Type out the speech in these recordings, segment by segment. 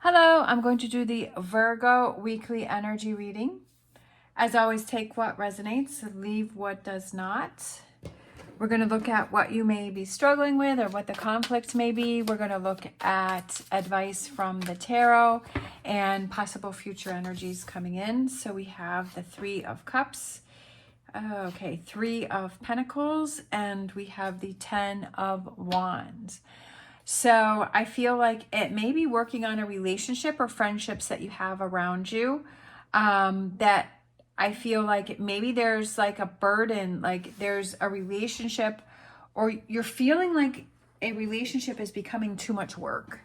Hello, I'm going to do the Virgo weekly energy reading. As always, take what resonates, leave what does not. We're going to look at what you may be struggling with or what the conflict may be. We're going to look at advice from the tarot and possible future energies coming in. So we have the Three of Cups, Three of Pentacles, and we have the Ten of Wands. So I feel like it may be working on a relationship or friendships that you have around you, that I feel like maybe there's like a burden, like there's a relationship, or you're feeling like a relationship is becoming too much work.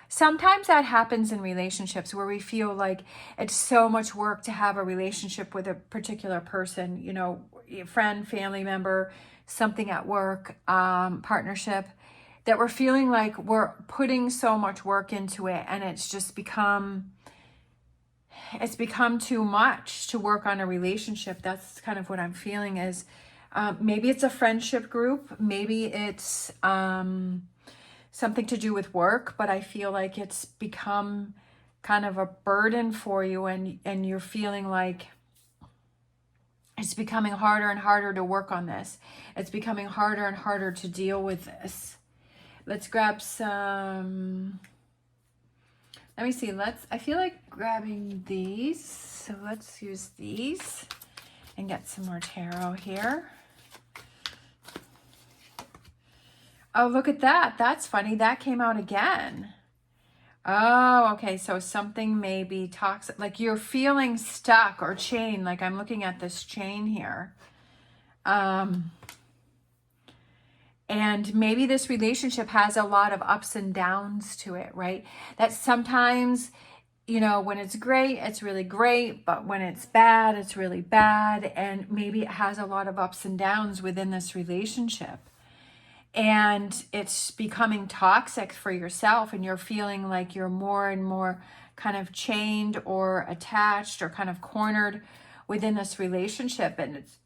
Sometimes that happens in relationships where we feel like it's so much work to have a relationship with a particular person, you know, friend, family member, something at work, partnership, that we're feeling like we're putting so much work into it and it's become too much to work on a relationship. That's kind of what I'm feeling is maybe it's a friendship group, maybe it's something to do with work, but I feel like it's become kind of a burden for you and you're feeling like it's becoming harder and harder to work on this. It's becoming harder and harder to deal with this. Let's grab some, let me see, I feel like grabbing these. So let's use these and get some more tarot here. Oh, look at that. That's funny. That came out again. Oh, okay. So something may be toxic, like you're feeling stuck or chained. Like I'm looking at this chain here. And maybe this relationship has a lot of ups and downs to it, right? That sometimes, you know, when it's great, it's really great. But when it's bad, it's really bad. And maybe it has a lot of ups and downs within this relationship. And it's becoming toxic for yourself. And you're feeling like you're more and more kind of chained or attached or kind of cornered within this relationship. And it's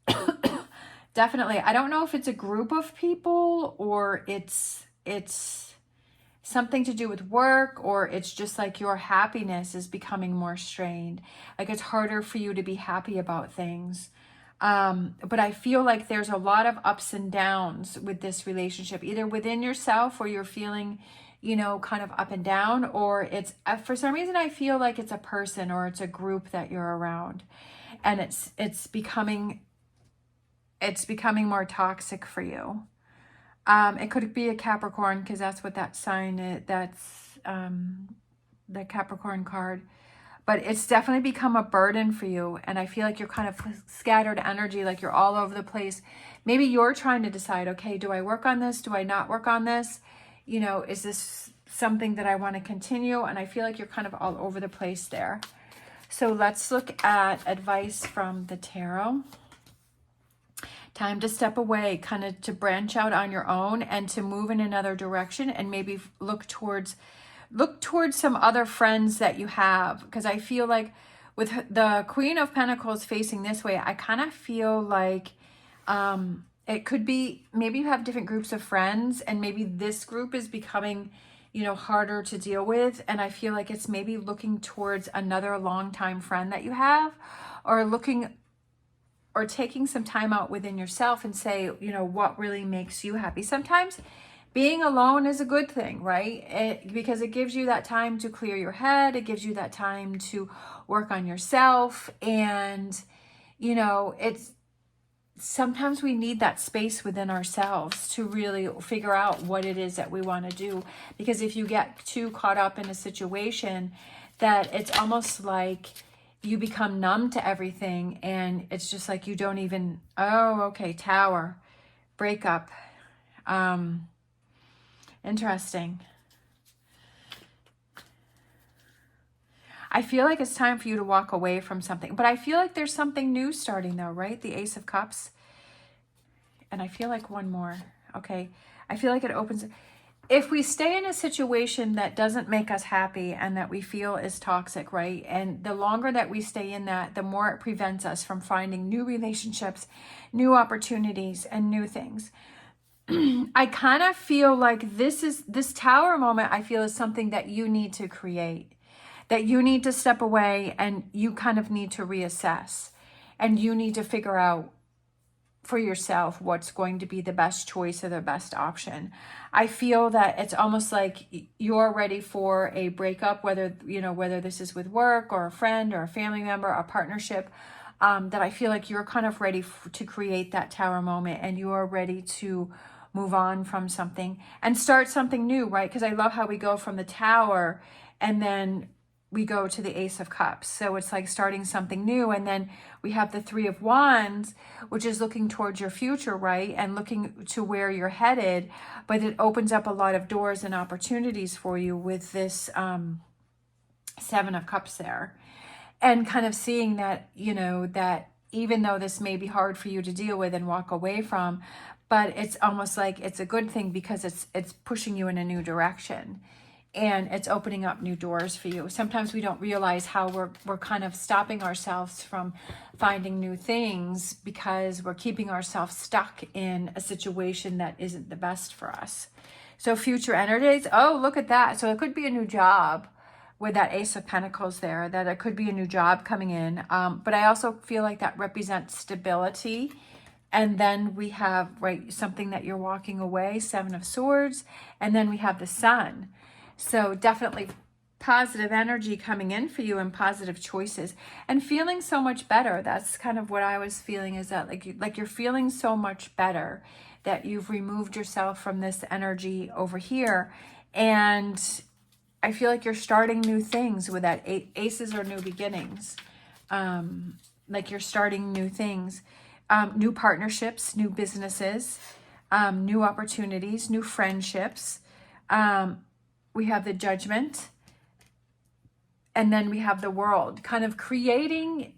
definitely, I don't know if it's a group of people or it's something to do with work, or it's just like your happiness is becoming more strained. Like it's harder for you to be happy about things. But I feel like there's a lot of ups and downs with this relationship, either within yourself or you're feeling, you know, kind of up and down, or it's, for some reason, I feel like it's a person or it's a group that you're around and it's becoming more toxic for you. It could be a Capricorn because that's what that sign is. That's the Capricorn card. But it's definitely become a burden for you. And I feel like you're kind of scattered energy, like you're all over the place. Maybe you're trying to decide, okay, do I work on this? Do I not work on this? You know, is this something that I want to continue? And I feel like you're kind of all over the place there. So let's look at advice from the tarot. Time to step away, kind of to branch out on your own and to move in another direction and maybe look towards some other friends that you have. Because I feel like with the Queen of Pentacles facing this way, I kind of feel like it could be maybe you have different groups of friends and maybe this group is becoming, you know, harder to deal with. And I feel like it's maybe looking towards another longtime friend that you have, or taking some time out within yourself and say, you know, what really makes you happy. Sometimes being alone is a good thing, right? Because it gives you that time to clear your head. It gives you that time to work on yourself. And, you know, sometimes we need that space within ourselves to really figure out what it is that we want to do. Because if you get too caught up in a situation, that it's almost like you become numb to everything and it's just like you don't even, Tower, breakup. Interesting. I feel like it's time for you to walk away from something, but I feel like there's something new starting though, right? The Ace of Cups. And I feel like one more. Okay. I feel like it opens. If we stay in a situation that doesn't make us happy and that we feel is toxic, right? And the longer that we stay in that, the more it prevents us from finding new relationships, new opportunities, and new things. I kind of feel like this tower moment, I feel, is something that you need to create, that you need to step away and you kind of need to reassess, and you need to figure out for yourself what's going to be the best choice or the best option. I feel that it's almost like you're ready for a breakup, whether, you know, whether this is with work or a friend or a family member, a partnership, that I feel like you're kind of ready to create that tower moment, and you are ready to move on from something and start something new, right? Because I love how we go from the tower and then we go to the Ace of Cups. So it's like starting something new. And then we have the Three of Wands, which is looking towards your future, right? And looking to where you're headed. But it opens up a lot of doors and opportunities for you with this Seven of Cups there. And kind of seeing that, you know, that even though this may be hard for you to deal with and walk away from, but it's almost like it's a good thing because it's pushing you in a new direction. And it's opening up new doors for you. Sometimes we don't realize how we're kind of stopping ourselves from finding new things because we're keeping ourselves stuck in a situation that isn't the best for us. So future energies, oh, look at that. So it could be a new job with that Ace of Pentacles there, that it could be a new job coming in. But I also feel like that represents stability. And then we have, right, something that you're walking away, Seven of Swords. And then we have the Sun. So definitely positive energy coming in for you and positive choices and feeling so much better. That's kind of what I was feeling, is that like you're feeling so much better that you've removed yourself from this energy over here. And I feel like you're starting new things with that. Aces are new beginnings. Like you're starting new things, new partnerships, new businesses, new opportunities, new friendships. We have the Judgment, and then we have the World, kind of creating.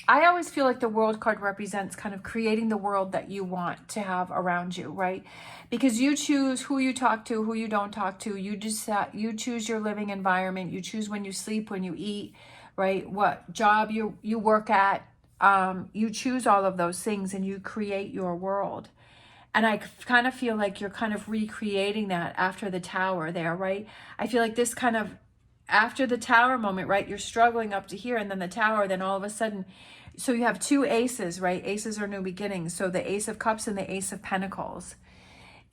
I always feel like the World card represents kind of creating the world that you want to have around you, right? Because you choose who you talk to, who you don't talk to. You choose your living environment. You choose when you sleep, when you eat, right? What job you work at. You choose all of those things and you create your world. And I kind of feel like you're kind of recreating that after the tower there, right? I feel like this kind of, after the tower moment, right? You're struggling up to here and then the tower, then all of a sudden, so you have two aces, right? Aces are new beginnings. So the Ace of Cups and the Ace of Pentacles.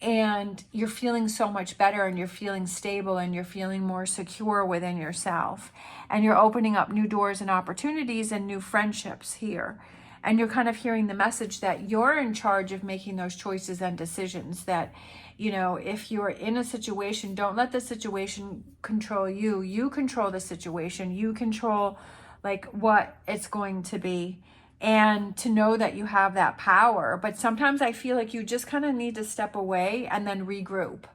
And you're feeling so much better and you're feeling stable and you're feeling more secure within yourself. And you're opening up new doors and opportunities and new friendships here. And you're kind of hearing the message that you're in charge of making those choices and decisions, that, you know, if you're in a situation, don't let the situation control you. You control the situation. You control like what it's going to be, and to know that you have that power. But sometimes I feel like you just kind of need to step away and then regroup.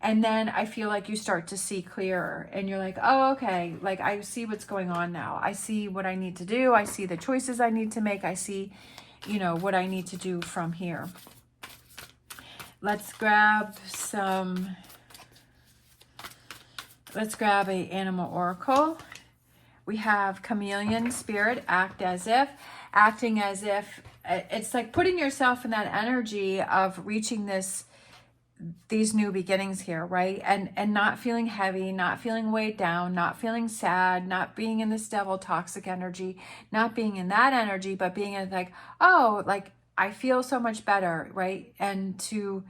And then I feel like you start to see clearer and you're like, oh, okay, like I see what's going on now. I see what I need to do. I see the choices I need to make. I see, you know, what I need to do from here. Let's grab a animal oracle. We have Chameleon Spirit, acting as if, it's like putting yourself in that energy of reaching these new beginnings here, right? And not feeling heavy, not feeling weighed down, not feeling sad, not being in this devil toxic energy, not being in that energy, but being in like, oh, like I feel so much better, right? And to,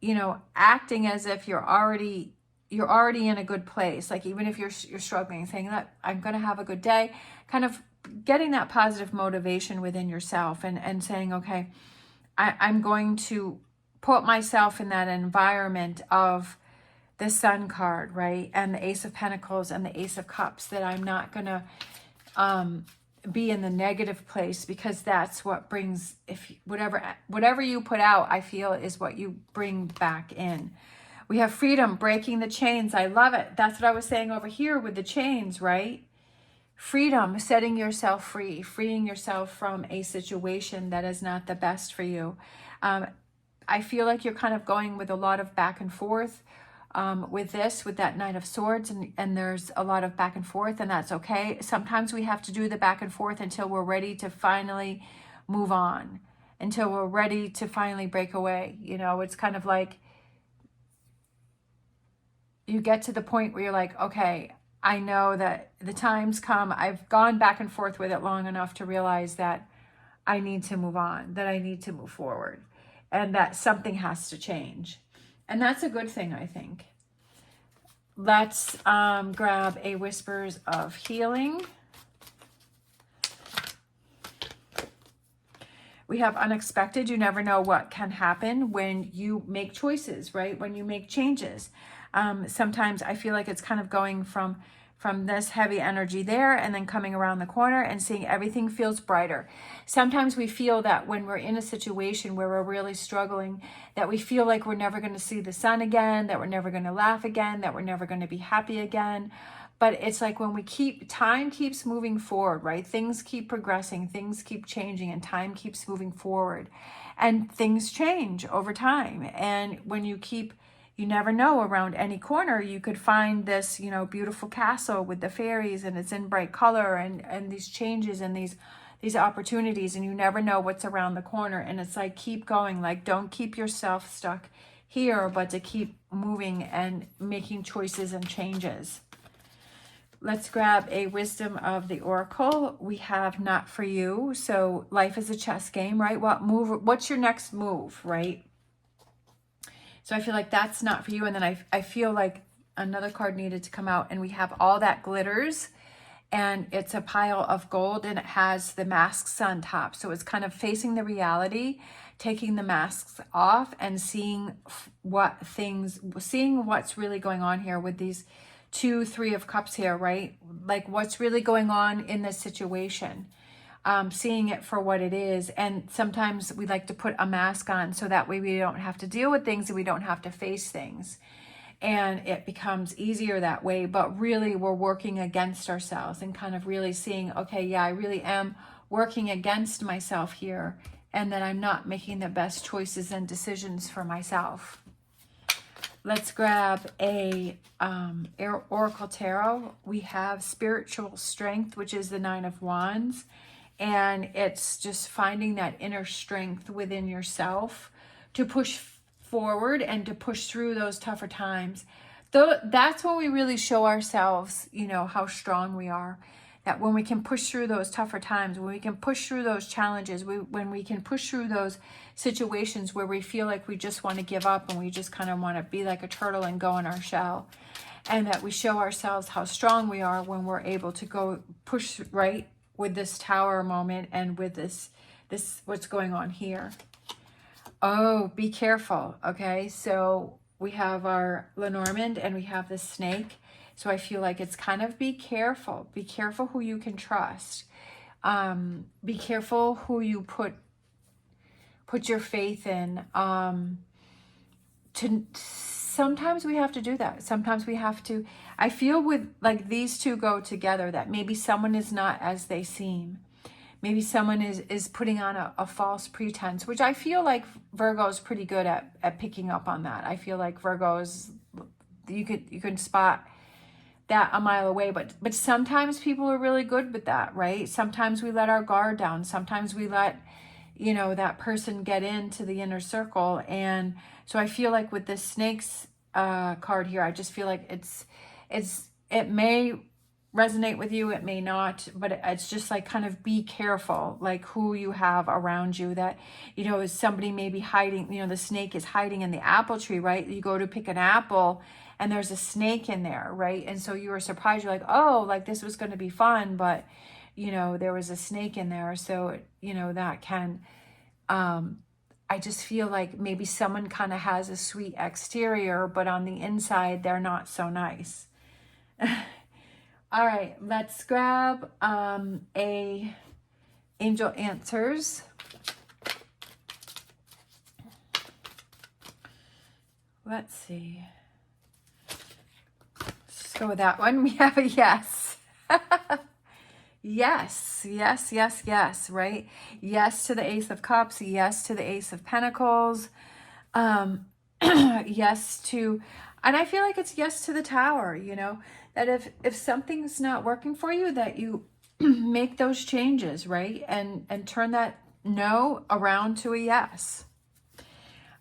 you know, acting as if you're already in a good place. Like even if you're struggling, saying that I'm going to have a good day, kind of getting that positive motivation within yourself and saying, okay, I'm going to put myself in that environment of the Sun card, right? And the Ace of Pentacles and the Ace of Cups, that I'm not going to be in the negative place, because that's what brings, if whatever you put out, I feel is what you bring back in. We have freedom, breaking the chains. I love it. That's what I was saying over here with the chains, right? Freedom, setting yourself free, freeing yourself from a situation that is not the best for you. I feel like you're kind of going with a lot of back and forth with that Knight of Swords, and there's a lot of back and forth, and that's okay. Sometimes we have to do the back and forth until we're ready to finally move on until we're ready to finally break away. You know, it's kind of like you get to the point where you're like, okay, I know that the time's come. I've gone back and forth with it long enough to realize that I need to move on, that I need to move forward, and that something has to change. And that's a good thing, I think. Let's grab a Whispers of Healing. We have unexpected. You never know what can happen when you make choices, right? When you make changes. Sometimes I feel like it's kind of going from this heavy energy there and then coming around the corner and seeing everything feels brighter. Sometimes we feel that when we're in a situation where we're really struggling, that we feel like we're never going to see the sun again, that we're never going to laugh again, that we're never going to be happy again. But it's like when we time keeps moving forward, right? Things keep progressing, things keep changing, and time keeps moving forward. And things change over time. And when you never know, around any corner, you could find this, you know, beautiful castle with the fairies, and it's in bright color, and these changes and these opportunities, and you never know what's around the corner. And it's like, keep going, like, don't keep yourself stuck here, but to keep moving and making choices and changes. Let's grab a Wisdom of the Oracle. We have Not For You. So life is a chess game, right? What's your next move, right? So I feel like that's not for you. And then I feel like another card needed to come out, and we have All That Glitters, and it's a pile of gold, and it has the masks on top. So it's kind of facing the reality, taking the masks off, and seeing what's really going on here with these 2, 3 of Cups here, right? Like, what's really going on in this situation. Seeing it for what it is. And sometimes we like to put a mask on so that way we don't have to deal with things and we don't have to face things. And it becomes easier that way. But really, we're working against ourselves and kind of really seeing, okay, yeah, I really am working against myself here, and that I'm not making the best choices and decisions for myself. Let's grab a Oracle Tarot. We have Spiritual Strength, which is the 9 of Wands. And it's just finding that inner strength within yourself to push forward and to push through those tougher times. That's when we really show ourselves, you know, how strong we are. That when we can push through those tougher times, when we can push through those challenges, when we can push through those situations where we feel like we just want to give up and we just kind of want to be like a turtle and go in our shell. And that we show ourselves how strong we are when we're able to go push right with this Tower moment and with this what's going on here. Oh, be careful. Okay, so we have our Lenormand and we have the snake. So I feel like it's kind of be careful. Be careful who you can trust. Be careful who you put your faith in. Sometimes we have to do that. Sometimes we have to. I feel with like these two go together, that maybe someone is not as they seem. Maybe someone is putting on a false pretense, which I feel like Virgo is pretty good at picking up on that. I feel like Virgos, you can spot that a mile away, but sometimes people are really good with that, right? Sometimes we let our guard down. Sometimes we let, you know, that person get into the inner circle. And so I feel like with this snakes card here, I just feel like it may resonate with you, it may not, but it's just like kind of be careful, like who you have around you. That, you know, is somebody maybe hiding, you know, the snake is hiding in the apple tree, right? You go to pick an apple and there's a snake in there, right? And so you were surprised, you're like, oh, like this was going to be fun, but you know, there was a snake in there. So, you know, that can, I just feel like maybe someone kind of has a sweet exterior, but on the inside, they're not so nice. All right, let's grab a Angel Answers. Let's see. Let's just go with that one. We have a yes. Yes, yes, yes, yes, right? Yes to the Ace of Cups. Yes to the Ace of Pentacles. Yes to, and I feel like it's yes to the Tower, you know, that if something's not working for you, that you make those changes, right? And turn that no around to a yes.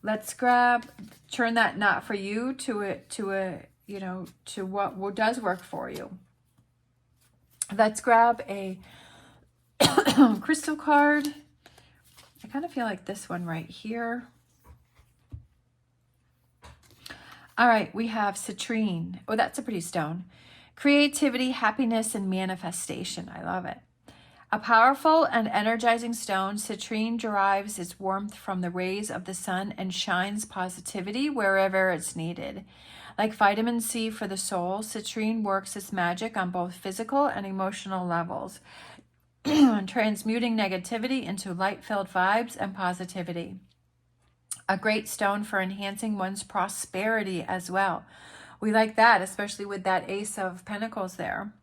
Let's grab, turn that not for you to a you know, to what does work for you. Let's grab a crystal card. I kind of feel like this one right here. All right, we have citrine. Oh, that's a pretty stone. Creativity, happiness, and manifestation. I love it. A powerful and energizing stone, citrine derives its warmth from the rays of the sun and shines positivity wherever it's needed. Like vitamin C for the soul, citrine works its magic on both physical and emotional levels, transmuting negativity into light-filled vibes and positivity. A great stone for enhancing one's prosperity as well. We like that, especially with that Ace of Pentacles there.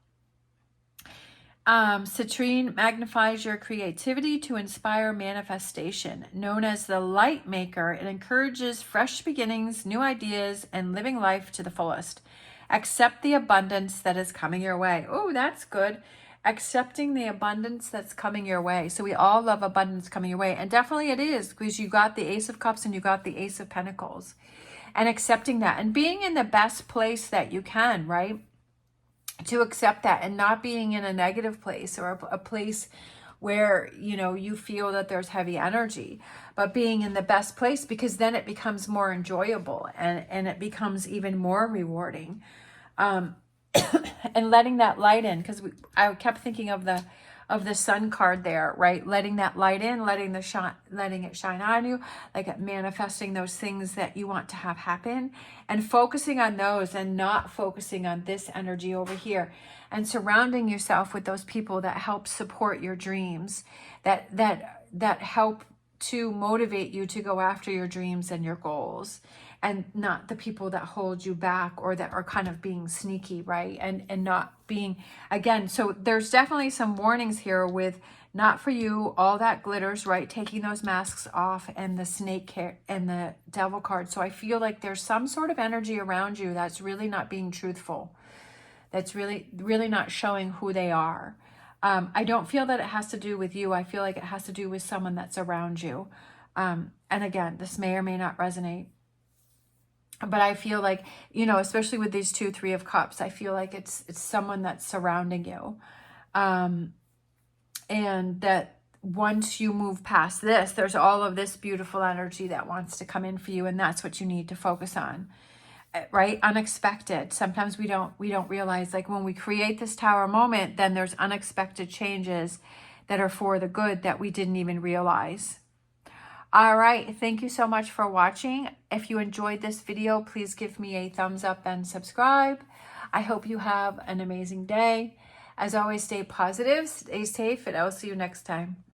Citrine magnifies your creativity to inspire manifestation. Known as the light maker, it encourages fresh beginnings, new ideas, and living life to the fullest. Accept the abundance that is coming your way. Oh, that's good. Accepting the abundance that's coming your way. So we all love abundance coming your way. And definitely it is, because you got the Ace of Cups and you got the Ace of Pentacles. And accepting that and being in the best place that you can, right? To accept that and not being in a negative place or a place where, you know, you feel that there's heavy energy, but being in the best place, because then it becomes more enjoyable and it becomes even more rewarding. And letting that light in, because I kept thinking of the sun card there, right? Letting that light in, letting it shine on you, like manifesting those things that you want to have happen and focusing on those and not focusing on this energy over here, and surrounding yourself with those people that help support your dreams, that help to motivate you to go after your dreams and your goals, and not the people that hold you back or that are kind of being sneaky, right? And not being, again, so there's definitely some warnings here with not for you, all that glitters, right? Taking those masks off, and the snake and the devil card. So I feel like there's some sort of energy around you that's really not being truthful, that's really not showing who they are. I don't feel that it has to do with you. I feel like it has to do with someone that's around you. And again, this may or may not resonate. But I feel like, you know, especially with these 2, 3 of Cups, I feel like it's someone that's surrounding you. And that once you move past this, there's all of this beautiful energy that wants to come in for you. And that's what you need to focus on, right? Unexpected. Sometimes we don't realize, like when we create this Tower moment, then there's unexpected changes that are for the good that we didn't even realize. All right, thank you so much for watching. If you enjoyed this video, please give me a thumbs up and subscribe. I hope you have an amazing day. As always, stay positive, stay safe, and I'll see you next time.